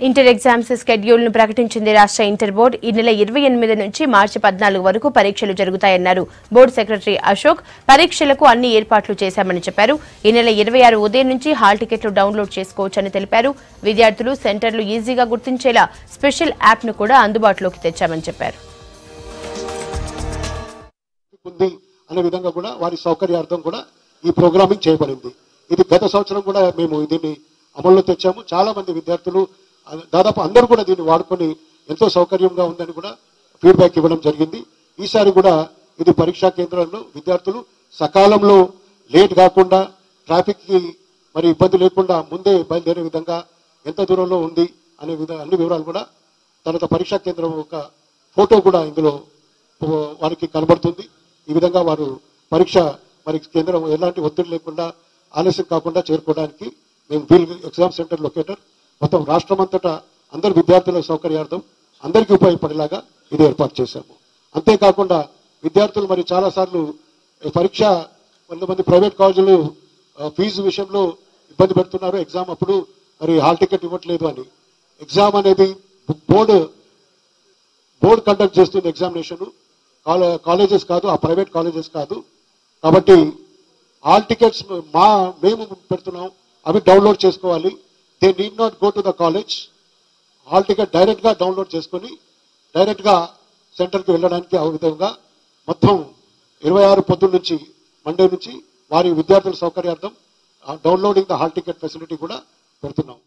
Inter exams schedule ను ప్రకటించింది రాష్ట్ర ఇంటర్ బోర్డు. ఈ నెల 28 నుంచి మార్చి 14 వరకు పరీక్షలు జరుగుతాయన్నారు బోర్డు సెక్రటరీ అశోక్. పరీక్షలకు అన్ని ఏర్పాట్లు చేశామని చెప్పారు. ఈ నెల 26 ఉదయం నుంచి హాల్ టికెట్లు డౌన్లోడ్ చేసుకోవచ్చని తెలిపారు. విద్యార్థులు సెంటర్లు ఈజీగా గుర్తించేలా స్పెషల్ యాప్ ను కూడా అందుబాటులోకి తెచ్చామని చెప్పారు. అనే విధంగా కూడా వారి సౌకర్యార్థం కూడా ఈ ప్రోగ్రామింగ్ చేయబడింది. ఇది గత సంవత్సరం కూడా మేము దీన్ని అమల్లో తెచ్చాము. చాలా మంది విద్యార్థులు దాదాపు అందరూ కూడా దీన్ని వాడుకొని ఎంతో సౌకర్యంగా ఉందని కూడా ఫీడ్బ్యాక్ ఇవ్వడం జరిగింది. ఈసారి కూడా ఇది పరీక్షా కేంద్రాల్లో విద్యార్థులు సకాలంలో లేట్ కాకుండా ట్రాఫిక్ కి మరి ఇబ్బంది లేకుండా ముందే బయలుదేరే విధంగా ఎంత దూరంలో ఉంది అనే అన్ని వివరాలు కూడా తర్వాత పరీక్షా కేంద్రం ఒక ఫోటో కూడా ఇందులో వారికి కనబడుతుంది. ఈ విధంగా వారు పరీక్ష మరి కేంద్రం ఎలాంటి ఒత్తిడి లేకుండా ఆలస్యం కాకుండా చేరుకోవడానికి మేము ఎగ్జామ్ సెంటర్ లొకేటర్ మొత్తం రాష్ట్రమంతటా అందరు విద్యార్థుల సౌకర్యార్థం అందరికీ ఉపయోగపడేలాగా ఇది ఏర్పాటు చేశాము. అంతేకాకుండా విద్యార్థులు మరి చాలాసార్లు పరీక్ష కొంతమంది ప్రైవేట్ కాలేజీలు ఫీజు విషయంలో ఇబ్బంది పెడుతున్నారు. ఎగ్జామ్ అప్పుడు మరి హాల్ టికెట్ ఇవ్వట్లేదు అని. ఎగ్జామ్ అనేది బోర్డు కండక్ట్ చేస్తుంది. ఎగ్జామినేషన్ కాలేజెస్ కాదు, ఆ ప్రైవేట్ కాలేజెస్ కాదు. కాబట్టి హాల్ టికెట్స్ మేము పెడుతున్నాం, అవి డౌన్లోడ్ చేసుకోవాలి. They need not go to the college. Hall ticket direct గా డౌన్లోడ్ చేసుకుని డైరెక్ట్ గా సెంటర్కి వెళ్ళడానికి ఆ విధంగా మొత్తం 26 పొద్దున్న నుంచి మండే నుంచి వారి విద్యార్థుల సౌకర్యార్థం downloading the hall ticket facility కూడా పెడుతున్నాం.